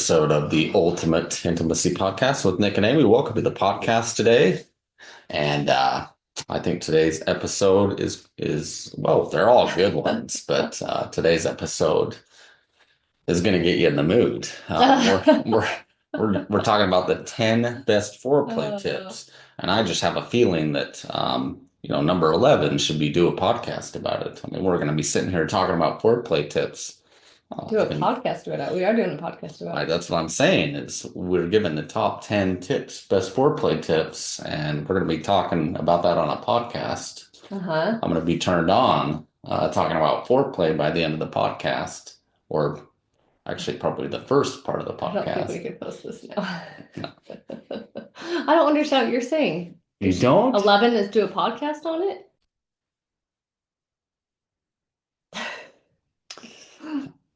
episode of the Ultimate Intimacy Podcast with Nick and Amy. Welcome to the podcast today. And I think today's episode is well, they're all good ones, but today's episode is going to get you in the mood. We're talking about the 10 best foreplay tips, and I just have a feeling that number 11 should be do a podcast about it. I mean, we're going to be sitting here talking about foreplay tips. Do a podcast about it. We are doing a podcast about it. That's what I'm saying is we're giving the top 10 tips, best foreplay tips, and we're going to be talking about that on a podcast. I'm going to be turned on talking about foreplay by the end of the podcast, or actually probably the first part of the podcast. I don't think we could post this now. No. I don't understand what you're saying. You don't? 11 is do a podcast on it?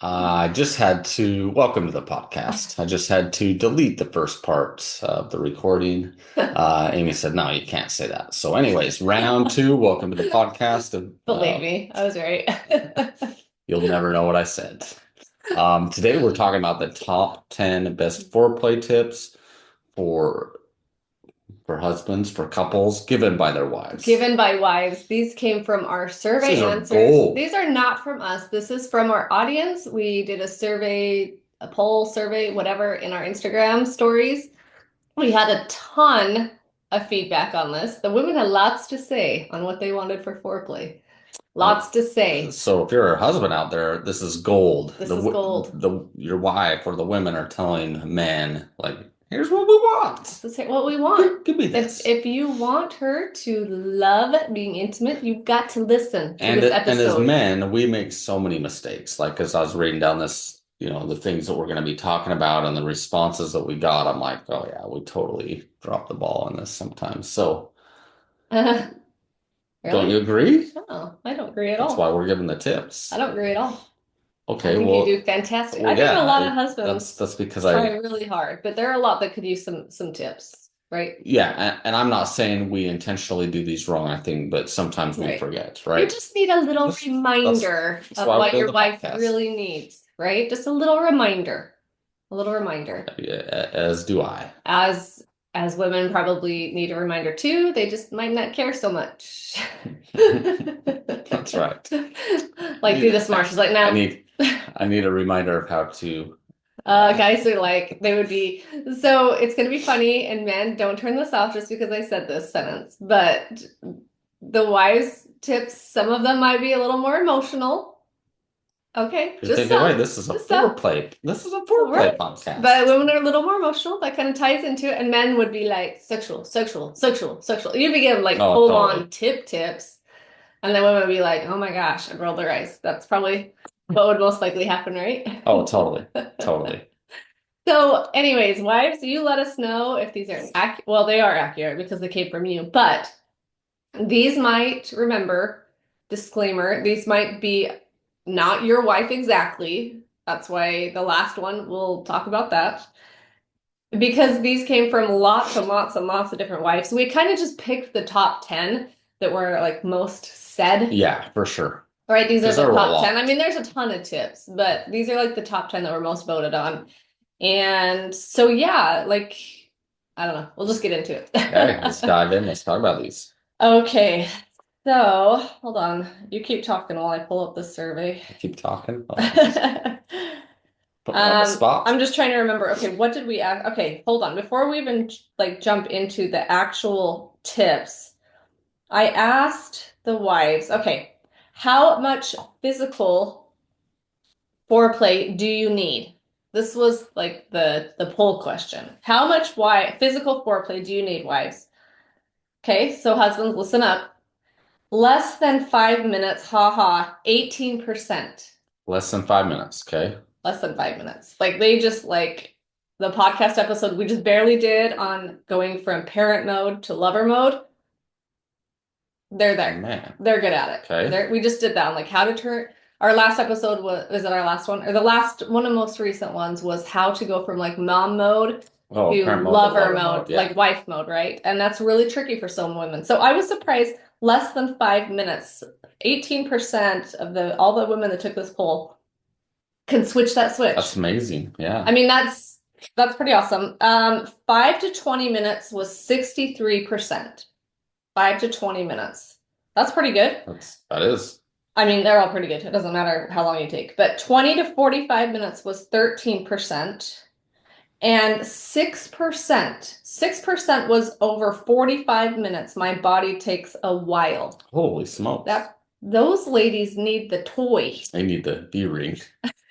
I just had to welcome to the podcast. I just had to delete the first part of the recording. Amy said, no, you can't say that. So anyways, round 2, welcome to the podcast. Believe me, I was right. You'll never know what I said. Today we're talking about the top 10 best foreplay tips for husbands, for couples, given by their wives. Given by wives. These came from our survey answers. Gold. These are not from us. This is from our audience. We did a survey, a poll survey, whatever, in our Instagram stories. We had a ton of feedback on this. The women had lots to say on what they wanted for foreplay. Lots to say. So if you're a husband out there, this is gold. This is gold. Your wife or the women are telling men, like, here's what we want. This is what we want. Give me this. If you want her to love being intimate, you've got to listen to this episode. And as men, we make so many mistakes. Like, as I was reading down this, the things that we're going to be talking about and the responses that we got, I'm like, oh yeah, we totally dropped the ball on this sometimes. So, really? Don't you agree? No, I don't agree at all. That's why we're giving the tips. I don't agree at all. Okay, I think you do fantastic. Well, I think a lot of husbands that's because try really hard, but there are a lot that could use some tips, right? Yeah, and I'm not saying we intentionally do these wrong, I think, but sometimes we forget, right? You just need a little reminder of what your wife really needs, right? Just a little reminder. A little reminder. As do I. As women probably need a reminder too. They just might not care so much. That's right. Like, do this, Marsh. She's like, no. I need a reminder of how to. Guys are like, they would be. So it's going to be funny. And men, don't turn this off just because I said this sentence. But the wives' tips, some of them might be a little more emotional. Okay, just wait, this is a foreplay. This is a foreplay podcast. But women are a little more emotional. That kind of ties into it. And men would be like sexual. You begin like full on tips. And then women would be like, oh my gosh, and roll their eyes. That's probably what would most likely happen, right? Oh, totally. Totally. So anyways, wives, you let us know if these are accurate. Well, they are accurate because they came from you. But these might, remember, disclaimer, these might be not your wife exactly. That's why the last one, we'll talk about that. Because these came from lots and lots and lots of different wives. So we kind of just picked the top 10 that were like most said. Yeah, for sure. All right, these are the top 10. I mean, there's a ton of tips, but these are like the top 10 that were most voted on. And so, yeah, like, I don't know. We'll just get into it. Okay, let's dive in. Let's talk about these. Okay. So, hold on. You keep talking while I pull up the survey. Keep talking. Put me on the spot. I'm just trying to remember. Okay, what did we ask? Okay, hold on. Before we even like jump into the actual tips, I asked the wives, okay, how much physical foreplay do you need? This was like the poll question. How much physical foreplay do you need, wives? Okay, so husbands, listen up. Less than 5 minutes, 18%. Less than 5 minutes, okay? Less than 5 minutes. Like, they just, like, the podcast episode we just barely did on going from parent mode to lover mode. They're there. Man. They're good at it. Okay. We just did that on, like, how to turn. Our last episode was it our last one? Or the last, one of the most recent ones was how to go from, like, mom mode to lover mode, yeah. Like wife mode, right? And that's really tricky for some women. So I was surprised. Less than 5 minutes, 18% of all the women that took this poll can switch that switch. That's amazing. Yeah. I mean, that's That's pretty awesome. 5 to 20 minutes was 63%. 5 to 20 minutes. That's pretty good. That is. I mean, they're all pretty good. It doesn't matter how long you take. But 20 to 45 minutes was 13%. And 6% was over 45 minutes. My body takes a while. Holy smokes. Those ladies need the toy. They need the B-ring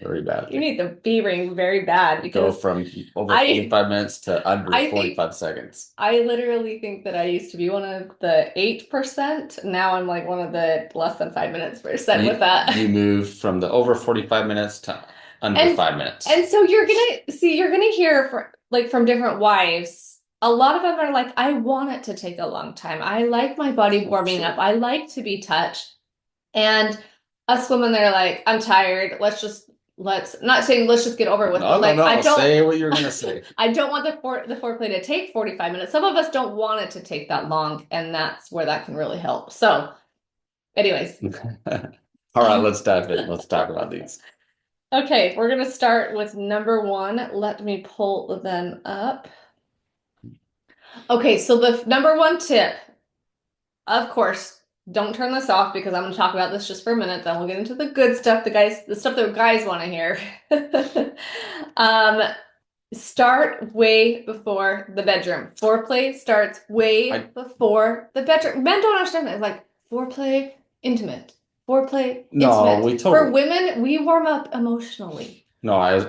very badly. You need the B-ring very bad because go from over 45 minutes to under 45 seconds. I literally think that I used to be one of the 8%. Now I'm like one of the less than 5 minutes percent with that. You moved from the over 45 minutes to under 5 minutes. And so you're gonna hear from different wives. A lot of them are like, I want it to take a long time. I like my body warming up. I like to be touched. And us women, they're like, I'm tired. Let's just get over with. No, like, I don't say what you're gonna say. I don't want the foreplay to take 45 minutes. Some of us don't want it to take that long, and that's where that can really help. So, anyways. All right, let's dive in. Let's talk about these. Okay, we're gonna start with number 1. Let me pull them up. Okay, so the number 1 tip, of course, don't turn this off because I'm going to talk about this just for a minute. Then we'll get into the good stuff, the stuff that guys want to hear. Start way before the bedroom. Foreplay starts way before the bedroom. Men don't understand that. It's like foreplay, intimate. Foreplay, intimate. No, we totally. For women, we warm up emotionally. No, I'm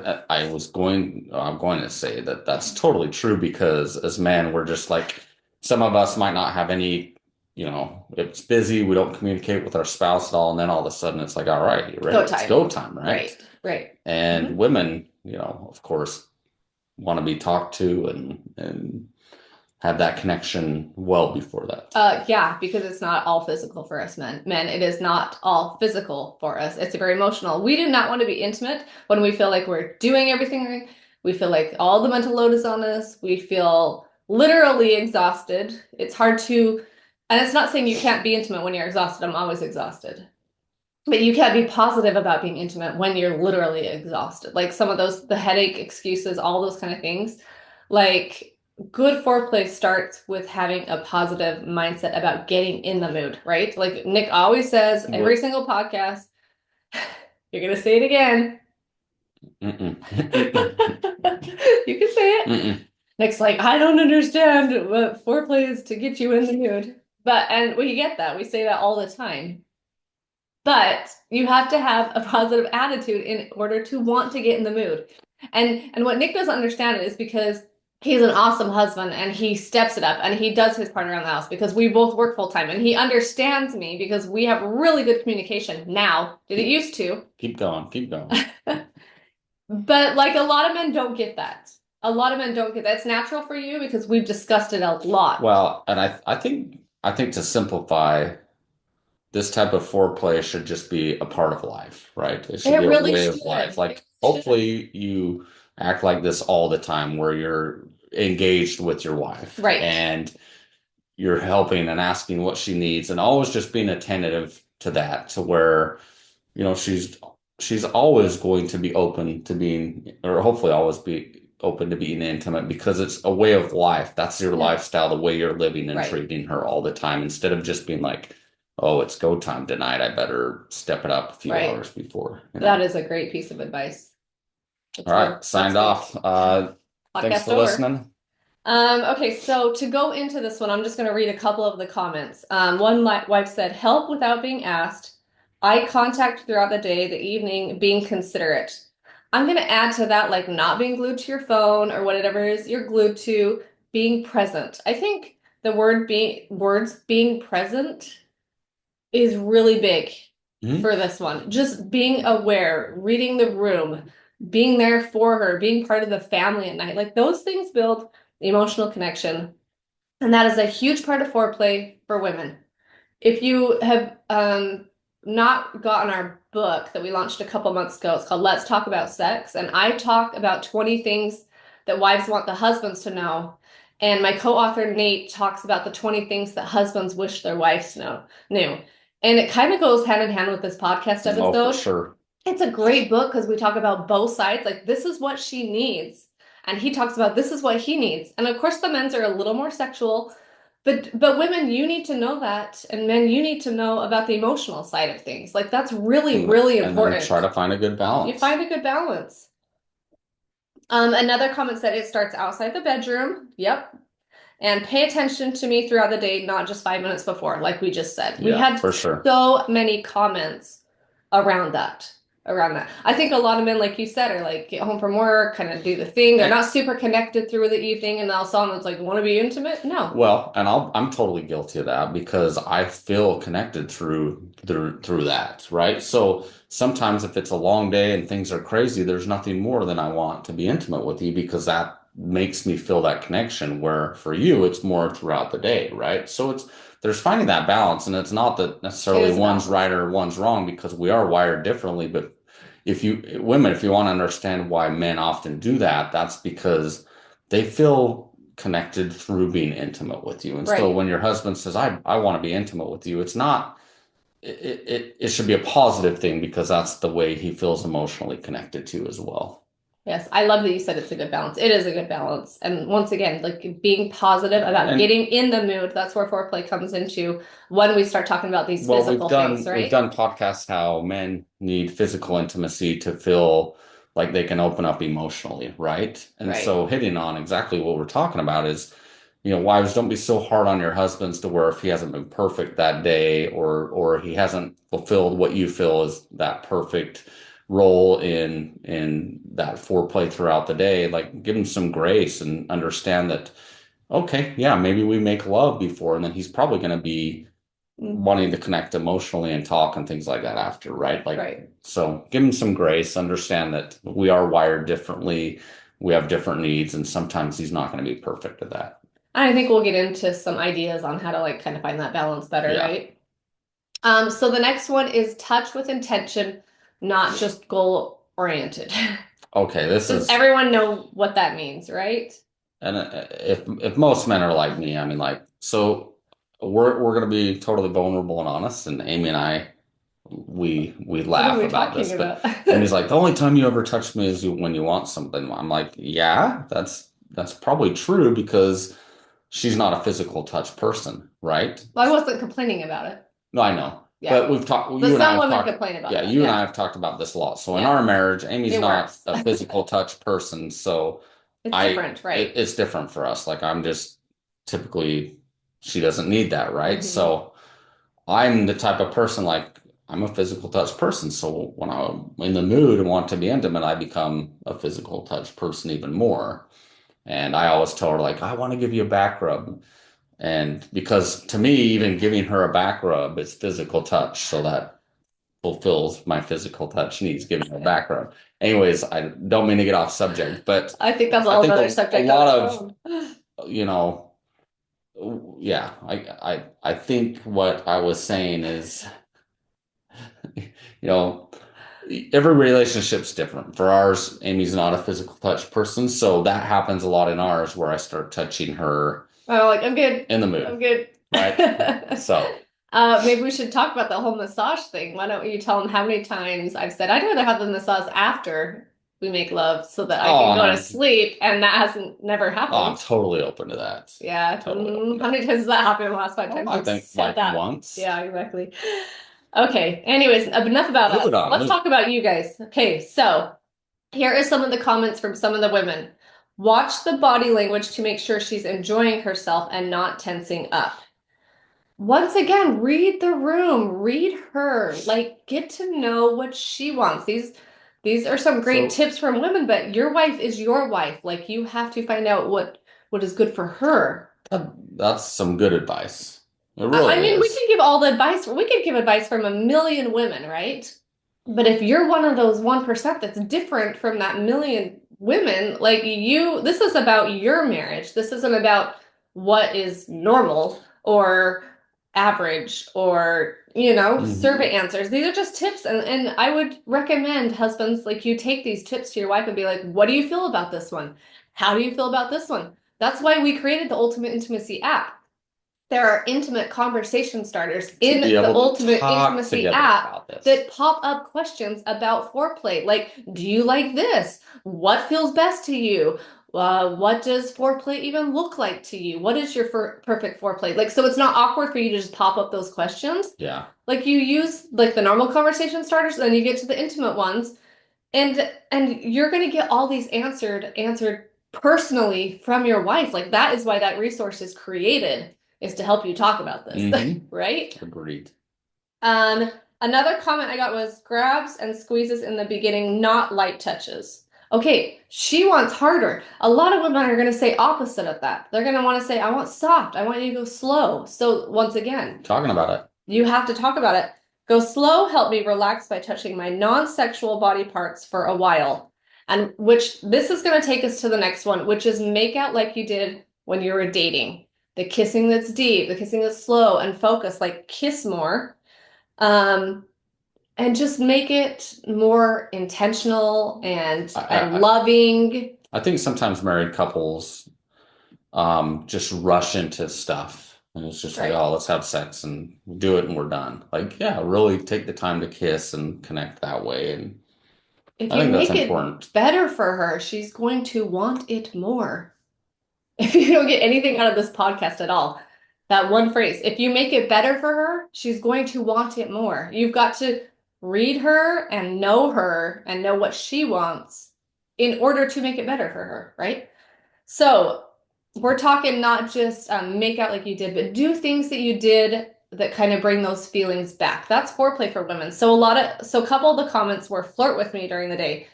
going to say that that's totally true because as men, we're just like, some of us might not have any, it's busy. We don't communicate with our spouse at all. And then all of a sudden it's like, all right, you're ready. It's go time, right? Right. And women, of course, want to be talked to and have that connection well before that. Yeah, because it's not all physical for us men. It is not all physical for us. It's very emotional. We do not want to be intimate when we feel like we're doing everything right. We feel like all the mental load is on us. We feel literally exhausted. It's hard to, and it's not saying you can't be intimate when you're exhausted. I'm always exhausted. But you can't be positive about being intimate when you're literally exhausted. Like some of the headache excuses, all those kind of things. Like, good foreplay starts with having a positive mindset about getting in the mood, right? Like Nick always says, every single podcast, you're going to say it again. You can say it. Nick's like, I don't understand what foreplay is to get you in the mood. And we get that. We say that all the time. But you have to have a positive attitude in order to want to get in the mood. And what Nick doesn't understand is because he's an awesome husband and he steps it up and he does his part around the house because we both work full time and he understands me because we have really good communication now. Didn't used to. Keep going. But like a lot of men don't get that. It's natural for you because we've discussed it a lot. Well, and I think to simplify, this type of foreplay should just be a part of life, right? It should be a way of life. Like hopefully you act like this all the time where you're engaged with your wife. Right. And you're helping and asking what she needs and always just being attentive to that, to where, she's always going to be open to being, or hopefully always be open to being intimate because it's a way of life. That's your lifestyle, the way you're living and treating her all the time instead of just being like, oh, it's go time tonight. I better step it up a few hours before. That is a great piece of advice. All right, signed off. Thanks for listening. Okay, so to go into this one, I'm just going to read a couple of the comments. One wife said, help without being asked, eye contact throughout the day, the evening, being considerate. I'm going to add to that, like not being glued to your phone or whatever it is you're glued to, being present. I think the words being present is really big for this one. Just being aware, reading the room, being there for her, being part of the family at night. Like those things build emotional connection. And that is a huge part of foreplay for women. If you have not gotten our book that we launched a couple months ago, it's called Let's Talk About Sex. And I talk about 20 things that wives want the husbands to know. And my co-author Nate talks about the 20 things that husbands wish their wives knew. And it kind of goes hand in hand with this podcast episode. Oh, for sure. It's a great book because we talk about both sides. Like, this is what she needs. and he talks about this is what he needs. And of course the men's are a little more sexual, but women, you need to know that, and men, you need to know about the emotional side of things. Like that's really, really important. And try to find a good balance. You find a good balance. Another comment said it starts outside the bedroom. Yep. And pay attention to me throughout the day, not just 5 minutes before, like we just said. We had for sure. so many comments around that. I think a lot of men, like you said, are like, get home from work, kind of do the thing. They're not super connected through the evening, and now someone's like, want to be intimate? No. Well, and I'm totally guilty of that because I feel connected through that, right? So sometimes if it's a long day and things are crazy, there's nothing more than I want to be intimate with you because that makes me feel that connection, where for you it's more throughout the day, right? So there's finding that balance, and it's not that necessarily one's right or one's wrong because we are wired differently. But if you want to understand why men often do that, that's because they feel connected through being intimate with you. And so when your husband says, I want to be intimate with you, it's not, it should be a positive thing because that's the way he feels emotionally connected to as well. Yes, I love that you said it's a good balance. It is a good balance. And once again, like being positive about getting in the mood, that's where foreplay comes into when we start talking about these physical things, right? We've done podcasts how men need physical intimacy to feel like they can open up emotionally, right? And so hitting on exactly what we're talking about is, wives, don't be so hard on your husbands to where if he hasn't been perfect that day or he hasn't fulfilled what you feel is that perfect role in that foreplay throughout the day, like give him some grace and understand that, okay, yeah, maybe we make love before, and then he's probably going to be wanting to connect emotionally and talk and things like that after, right? So give him some grace, understand that we are wired differently, we have different needs, and sometimes he's not going to be perfect at that. I think we'll get into some ideas on how to like kind of find that balance better, right? So the next one is touch with intention, not just goal oriented. Okay, Does everyone know what that means, right? And if most men are like me, I mean, like, so we're gonna be totally vulnerable and honest, and Amy and I we laugh about this, but Amy's like, the only time you ever touch me is when you want something. I'm like, yeah, that's probably true because she's not a physical touch person, right? Well, I wasn't complaining about it. No, I know. Yeah. But we've talked. But some women complain about that. You and I have talked about this a lot. So in our marriage, Amy's not a physical touch person, so it's different, right? It's different for us. Like I'm just typically, she doesn't need that, right? Mm-hmm. So I'm the type of person, like I'm a physical touch person. So when I'm in the mood and want to be intimate, I become a physical touch person even more. And I always tell her, like, I want to give you a back rub. And because to me, even giving her a back rub is physical touch. So that fulfills my physical touch needs, giving her a back rub. Anyways, I don't mean to get off subject, but I think that's all another subject. A lot of, I think what I was saying is, every relationship's different. For ours, Amy's not a physical touch person, so that happens a lot in ours where I start touching her. Oh, like I'm good. In the mood. I'm good. Right? So. Maybe we should talk about the whole massage thing. Why don't you tell them how many times I've said I'd rather have the massage after we make love so that I can go to sleep, and that hasn't never happened. Oh, I'm totally open to that. Yeah. Totally how many times has that happened in the last 5 times? I think like that. Once. Yeah, exactly. Okay. Anyways, enough about us. Let's talk about you guys. Okay, so here are some of the comments from some of the women. Watch the body language to make sure she's enjoying herself and not tensing up. Once again, read the room, read her, like get to know what she wants. These are some great tips from women, but your wife is your wife. Like you have to find out what is good for her. That's some good advice. It really is. We can give all the advice. We can give advice from a million women, right? But if you're one of those 1% that's different from that million women, like this is about your marriage. This isn't about what is normal or average or, survey answers. These are just tips. And I would recommend husbands, like you take these tips to your wife and be like, what do you feel about this one? How do you feel about this one? That's why we created the Ultimate Intimacy app. There are intimate conversation starters in the Ultimate Intimacy app that pop up questions about foreplay. Like, do you like this? What feels best to you? What does foreplay even look like to you? What is your perfect foreplay? Like, so it's not awkward for you to just pop up those questions. Yeah. Like you use like the normal conversation starters, then you get to the intimate ones, and you're gonna get all these answered personally from your wife. Like that is why that resource is created, is to help you talk about this, right? Agreed. Another comment I got was grabs and squeezes in the beginning, not light touches. Okay, she wants harder. A lot of women are going to say opposite of that. They're going to want to say, I want soft. I want you to go slow. So once again, talking about it. You have to talk about it. Go slow, help me relax by touching my non-sexual body parts for a while. And which this is going to take us to the next one, which is make out like you did when you were dating. The kissing that's deep, the kissing that's slow and focused, like kiss more. And just make it more intentional and loving. I think sometimes married couples just rush into stuff, and it's just like, oh, let's have sex and do it and we're done. Like, yeah, really take the time to kiss and connect that way. And if I think that's important. Better for her, she's going to want it more. If you don't get anything out of this podcast at all, that one phrase, if you make it better for her, she's going to want it more. You've got to read her and know what she wants in order to make it better for her, right? So we're talking not just make out like you did, but do things that you did that kind of bring those feelings back. That's foreplay for women. So a couple of the comments were flirt with me during the day.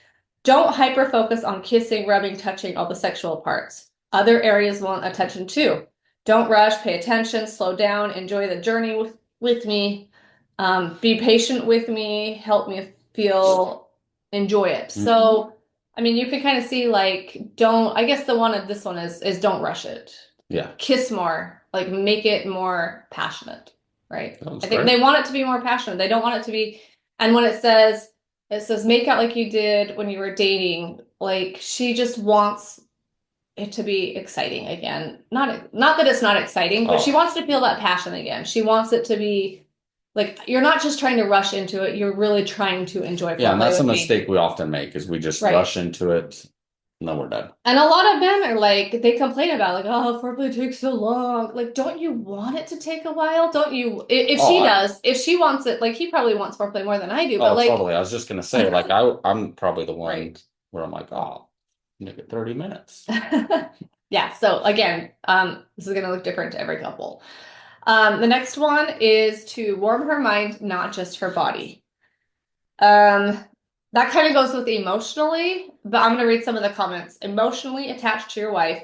Don't hyper focus on kissing, rubbing, touching, all the sexual parts. Other areas want attention too. Don't rush, pay attention, slow down, enjoy the journey with me. Be patient with me, help me enjoy it. Mm-hmm. So, I mean, you can kind of see like, this one is don't rush it. Yeah. Kiss more, like make it more passionate, right? I think they want it to be more passionate. They don't want it to be, and when it says make out like you did when you were dating, like she just wants it to be exciting again. Not that it's not exciting, but she wants to feel that passion again. She wants it to be like, you're not just trying to rush into it, you're really trying to enjoy it. Yeah, and that's a mistake we often make, is we just rush into it and then we're done. And a lot of men are like, they complain about like, oh, foreplay takes so long. Like, don't you want it to take a while? Don't you? If she wants it, like he probably wants foreplay more than I do. But totally. I was just gonna say, like, I'm probably the one where I'm like, oh, make it 30 minutes. Yeah. So again, this is gonna look different to every couple. The next one is to warm her mind, not just her body. That kind of goes with emotionally, but I'm going to read some of the comments. Emotionally attached to your wife.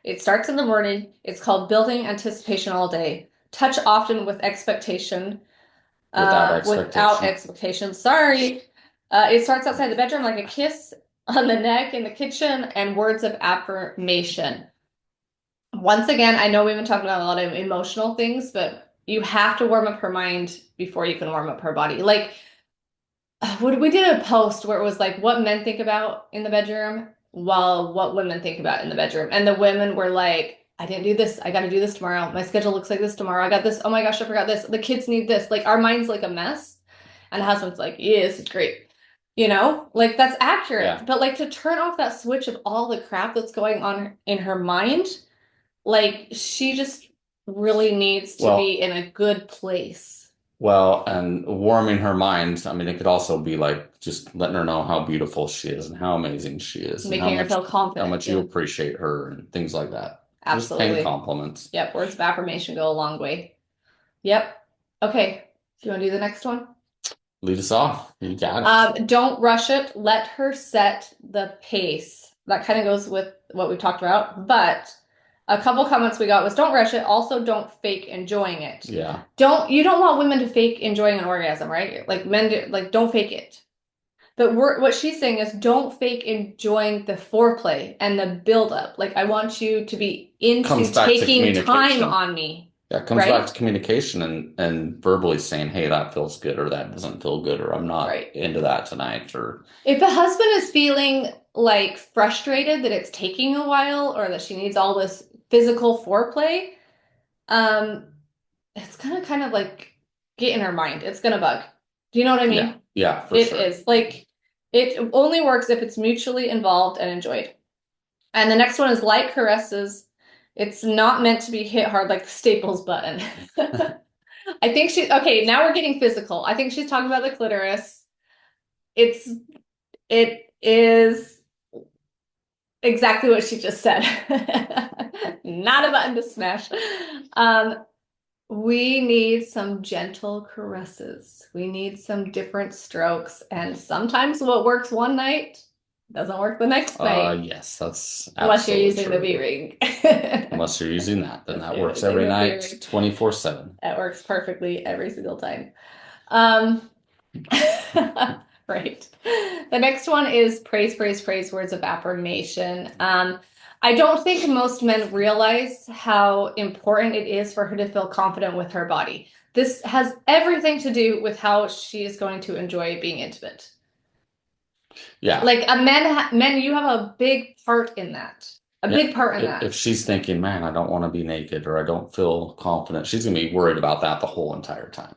It starts in the morning. It's called building anticipation all day. Touch often with expectation. Without expectation. Sorry. It starts outside the bedroom like a kiss on the neck in the kitchen and words of affirmation. Once again, I know we've been talking about a lot of emotional things, but you have to warm up her mind before you can warm up her body. Like, we did a post where it was like what men think about in the bedroom while what women think about in the bedroom. And the women were like, I didn't do this. I got to do this tomorrow. My schedule looks like this tomorrow. I got this. Oh my gosh, I forgot this. The kids need this. Like our mind's like a mess. And the husband's like, yeah, this is great. You know, like that's accurate. Yeah. But like to turn off that switch of all the crap that's going on in her mind, like she just really needs to be in a good place. Well, and warming her mind, I mean, it could also be like just letting her know how beautiful she is and how amazing she is. Making her feel confident. How much you appreciate her and things like that. Absolutely. Just paying compliments. Yep, words of affirmation go a long way. Yep. Okay, do you want to do the next one? Lead us off. You got it. Don't rush it. Let her set the pace. That kind of goes with what we talked about, but a couple comments we got was don't rush it. Also, don't fake enjoying it. Yeah. You don't want women to fake enjoying an orgasm, right? Like men do, like don't fake it. But what she's saying is don't fake enjoying the foreplay and the build up. Like I want you to be into taking time on me. Yeah, it comes back to communication and verbally saying, hey, that feels good or that doesn't feel good or I'm not into that tonight. Or if the husband is feeling like frustrated that it's taking a while or that she needs all this physical foreplay, it's gonna kind of like get in her mind. It's gonna bug. Do you know what I mean? Yeah, for sure. It is like it only works if it's mutually involved and enjoyed. And the next one is light caresses. It's not meant to be hit hard like the Staples button. I think okay, now we're getting physical. I think she's talking about the clitoris. It is exactly what she just said. Not a button to smash. We need some gentle caresses. We need some different strokes. And sometimes what works one night doesn't work the next night. Yes, that's unless you're using the V-ring. Unless you're using that, then that works every night, 24/7. That works perfectly every single time. Right. The next one is praise, praise, praise, words of affirmation. I don't think most men realize how important it is for her to feel confident with her body. This has everything to do with how she is going to enjoy being intimate. Yeah. Like men, you have a big part in that. Big part in that. If she's thinking, man, I don't want to be naked or I don't feel confident, she's going to be worried about that the whole entire time.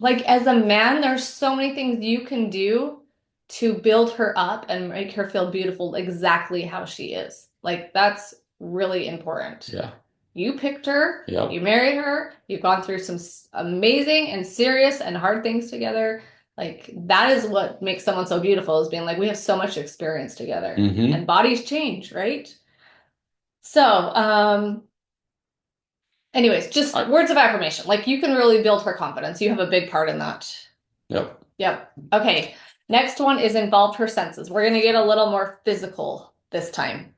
Like as a man, there's so many things you can do to build her up and make her feel beautiful exactly how she is. Like that's really important. Yeah. You picked her, yep. You married her, you've gone through some amazing and serious and hard things together. Like that is what makes someone so beautiful, is being like, we have so much experience together. Mm-hmm. And bodies change, right? So, anyways, just words of affirmation. Like you can really build her confidence. You have a big part in that. Yep. Okay. Next one is involve her senses. We're going to get a little more physical this time.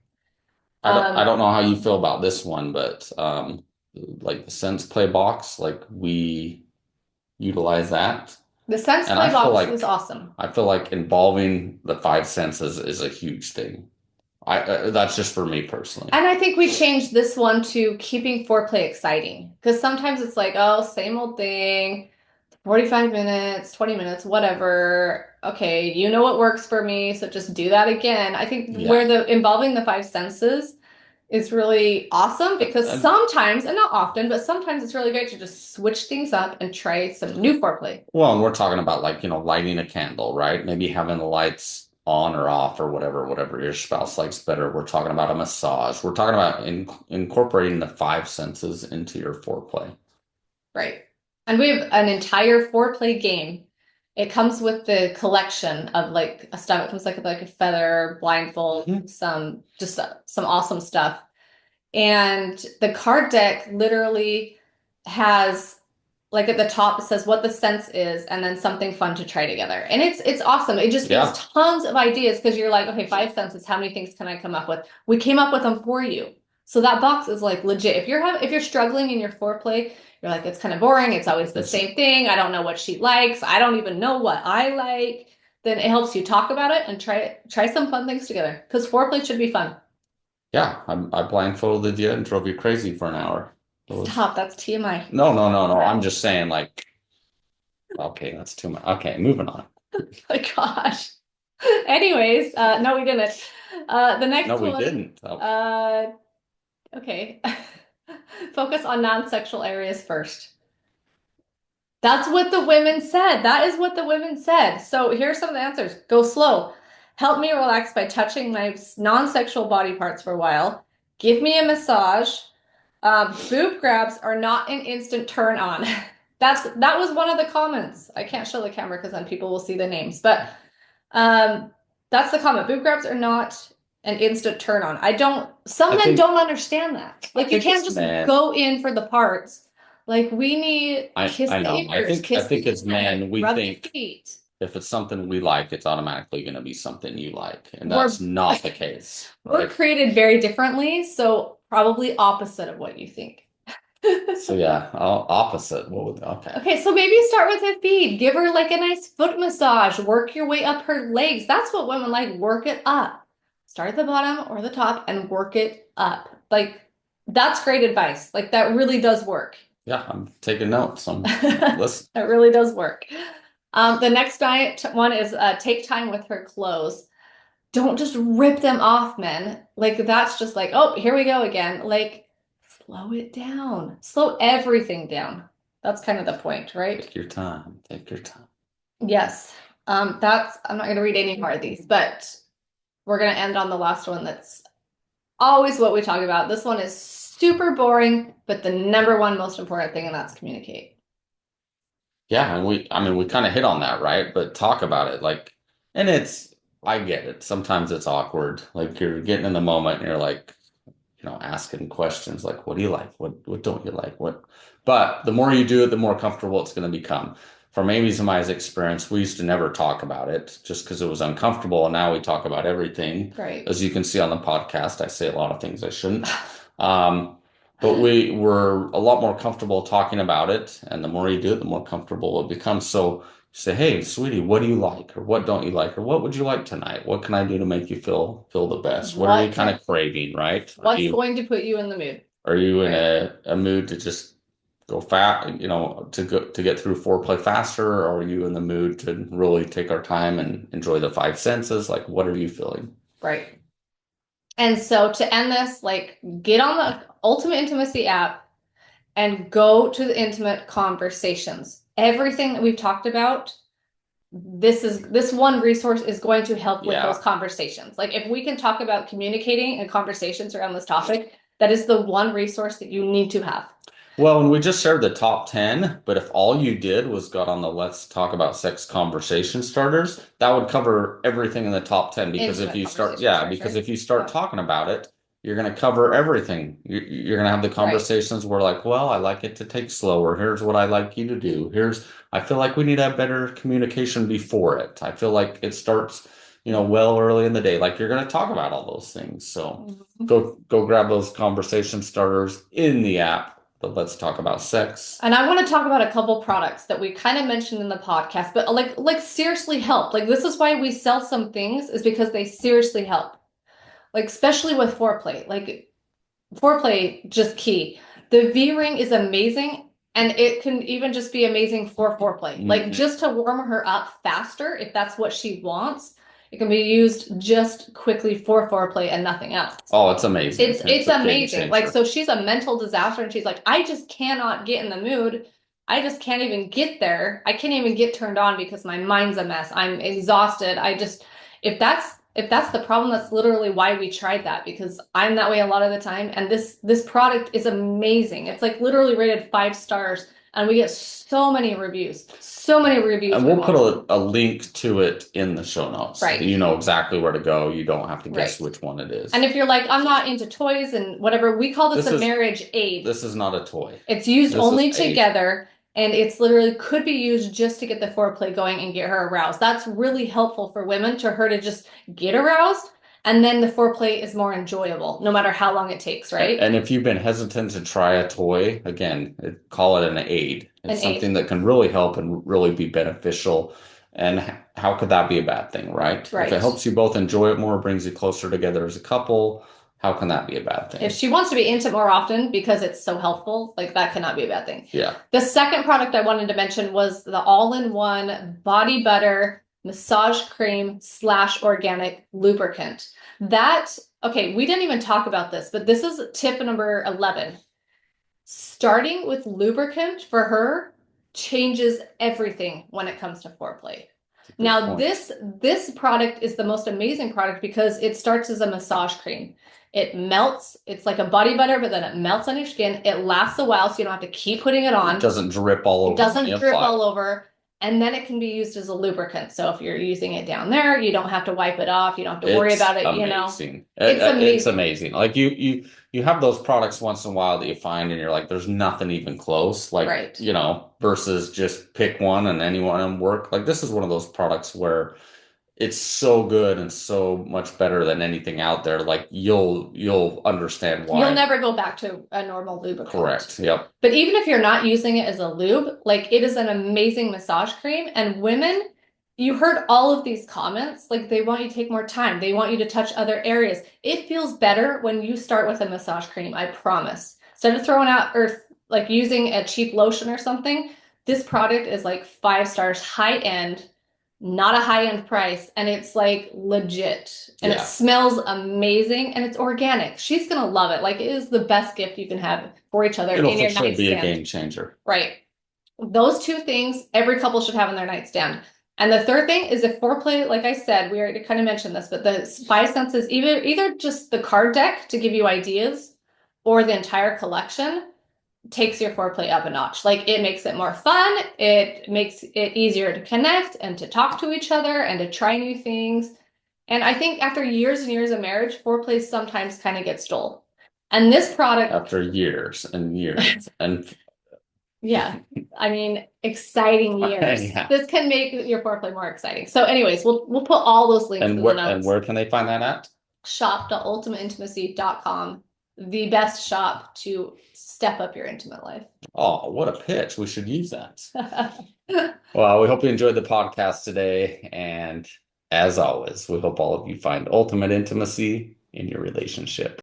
I don't know how you feel about this one, but like the sense play box, like we utilize that. The sense play box is awesome. I feel like involving the 5 senses is a huge thing. That's just for me personally. And I think we changed this one to keeping foreplay exciting, because sometimes it's like, oh, same old thing, 45 minutes, 20 minutes, whatever. Okay, you know what works for me, so just do that again. I think where the involving the 5 senses is really awesome, because sometimes, and not often, but sometimes it's really great to just switch things up and try some new foreplay. Well, and we're talking about like, lighting a candle, right? Maybe having the lights on or off or whatever your spouse likes better. We're talking about a massage. We're talking about incorporating the 5 senses into your foreplay. Right. And we have an entire foreplay game. It comes with the collection of like a stuff. It comes like a feather, blindfold, some awesome stuff. And the card deck literally has, like at the top, it says what the sense is, and then something fun to try together. And it's awesome. It just gives tons of ideas, because you're like, okay, 5 senses, how many things can I come up with? We came up with them for you. So that box is like legit. If you're struggling in your foreplay, you're like, it's kind of boring, it's always the same thing, I don't know what she likes, I don't even know what I like, then it helps you talk about it and try some fun things together, because foreplay should be fun. Yeah, I blindfolded you and drove you crazy for an hour. Stop, that's TMI. No. I'm just saying, like, okay, that's too much. Okay, moving on. Oh my gosh. Anyways, no, we didn't. The next one. No, we didn't. Okay. Focus on non-sexual areas first. That's what the women said. That is what the women said. So here's some of the answers. Go slow. Help me relax by touching my non-sexual body parts for a while. Give me a massage. Boob grabs are not an instant turn on. That was one of the comments. I can't show the camera because then people will see the names. But that's the comment. Boob grabs are not an instant turn on. Some men don't understand that. Like you can't just go in for the parts. Like we need kiss the ears, I think as men we think feet. If it's something we like, it's automatically going to be something you like, and that's not the case. We're created very differently, so probably opposite of what you think. So yeah, opposite. Okay, so maybe start with her feet. Give her like a nice foot massage. Work your way up her legs. That's what women like. Work it up. Start at the bottom or the top and work it up. Like that's great advice. Like that really does work. Yeah, I'm taking notes. Listen. It really does work. The next one is take time with her clothes. Don't just rip them off, men. Like that's just like, oh, here we go again. Like slow it down. Slow everything down. That's kind of the point, right? Take your time. Yes. I'm not going to read any more of these, but we're going to end on the last one that's always what we talk about. This one is super boring, but the number one most important thing, and that's communicate. Yeah, and we kind of hit on that, right? But talk about it. Like, and I get it. Sometimes it's awkward. Like you're getting in the moment and you're like, asking questions like, what do you like? What don't you like? But the more you do it, the more comfortable it's going to become. From Amy's and my experience, we used to never talk about it just because it was uncomfortable. And now we talk about everything. Right. As you can see on the podcast, I say a lot of things I shouldn't. But we were a lot more comfortable talking about it. And the more you do it, the more comfortable it becomes. So say, hey, sweetie, what do you like? Or what don't you like? Or what would you like tonight? What can I do to make you feel the best? What are you kind of craving, right? What's going to put you in the mood? Are you in a mood to just go fast, to get through foreplay faster? Or are you in the mood to really take our time and enjoy the five senses? Like, what are you feeling? Right. And so to end this, like, get on the Ultimate Intimacy app and go to the intimate conversations. Everything that we've talked about, this one resource is going to help with those conversations. Like if we can talk about communicating and conversations around this topic, that is the one resource that you need to have. Well, and we just shared the top 10, but if all you did was got on the let's talk about sex conversation starters, that would cover everything in the top 10 because if you start, talking about it, you're going to cover everything. You're going to have the conversations where like, well, I like it to take slower. Here's what I like you to do. I feel like we need to have better communication before it. I feel like it starts, well early in the day. Like you're going to talk about all those things. So go grab those conversation starters in the app. But let's talk about sex. And I want to talk about a couple products that we kind of mentioned in the podcast, but like seriously help. Like this is why we sell some things, is because they seriously help. Like especially with foreplay. Like foreplay, just key. The V-ring is amazing, and it can even just be amazing for foreplay. Like just to warm her up faster, if that's what she wants. It can be used just quickly for foreplay and nothing else. Oh, it's amazing. It's amazing. Like, so she's a mental disaster and she's like, I just cannot get in the mood. I just can't even get there. I can't even get turned on because my mind's a mess. I'm exhausted. If that's the problem, that's literally why we tried that, because I'm that way a lot of the time. And this product is amazing. It's like literally rated 5 stars. And we get so many reviews. And we'll put a link to it in the show notes. Right. You know exactly where to go. You don't have to guess which one it is. And if you're like, I'm not into toys and whatever, we call this a marriage aid. This is not a toy. It's used only together. And it's literally could be used just to get the foreplay going and get her aroused. That's really helpful for women, to her to just get aroused. And then the foreplay is more enjoyable, no matter how long it takes, right? And if you've been hesitant to try a toy, again, call it an aid. It's something that can really help and really be beneficial. And how could that be a bad thing, right? If it helps you both enjoy it more, brings you closer together as a couple, how can that be a bad thing? If she wants to be into more often because it's so helpful, like that cannot be a bad thing. Yeah. The second product I wanted to mention was the all-in-one body butter massage cream / organic lubricant. Okay, we didn't even talk about this, but this is tip number 11. Starting with lubricant for her changes everything when it comes to foreplay. Now, this product is the most amazing product because it starts as a massage cream. It melts. It's like a body butter, but then it melts on your skin. It lasts a while, so you don't have to keep putting it on. It doesn't drip all over. It doesn't drip all over. And then it can be used as a lubricant. So if you're using it down there, you don't have to wipe it off. You don't have to worry about it. Amazing. It's amazing. Like you have those products once in a while that you find and you're like, there's nothing even close. Like, versus just pick one and any one of them work. Like this is one of those products where it's so good and so much better than anything out there. Like you'll understand why. You'll never go back to a normal lubricant. Correct. Yep. But even if you're not using it as a lube, like it is an amazing massage cream. And women, you heard all of these comments, like they want you to take more time. They want you to touch other areas. It feels better when you start with a massage cream, I promise. Instead of throwing out or like using a cheap lotion or something, this product is like 5 stars, high end, not a high-end price, and it's like legit, and it smells amazing, and it's organic. She's gonna love it. Like it is the best gift you can have for each other. It'll for sure be a game changer. Right. Those 2 things every couple should have in their nightstand. And the third thing is if foreplay, like I said, we already kind of mentioned this, but the five senses, either just the card deck to give you ideas or the entire collection takes your foreplay up a notch. Like it makes it more fun. It makes it easier to connect and to talk to each other and to try new things. And I think after years and years of marriage, foreplay sometimes kind of gets dull. And this product, after years and years and yeah, I mean, exciting years. Yeah. This can make your foreplay more exciting. So, anyways, we'll put all those links in the notes. And where can they find that at? Shop.ultimateintimacy.com. The best shop to step up your intimate life. Oh, what a pitch. We should use that. Well, we hope you enjoyed the podcast today. And as always, we hope all of you find ultimate intimacy in your relationship.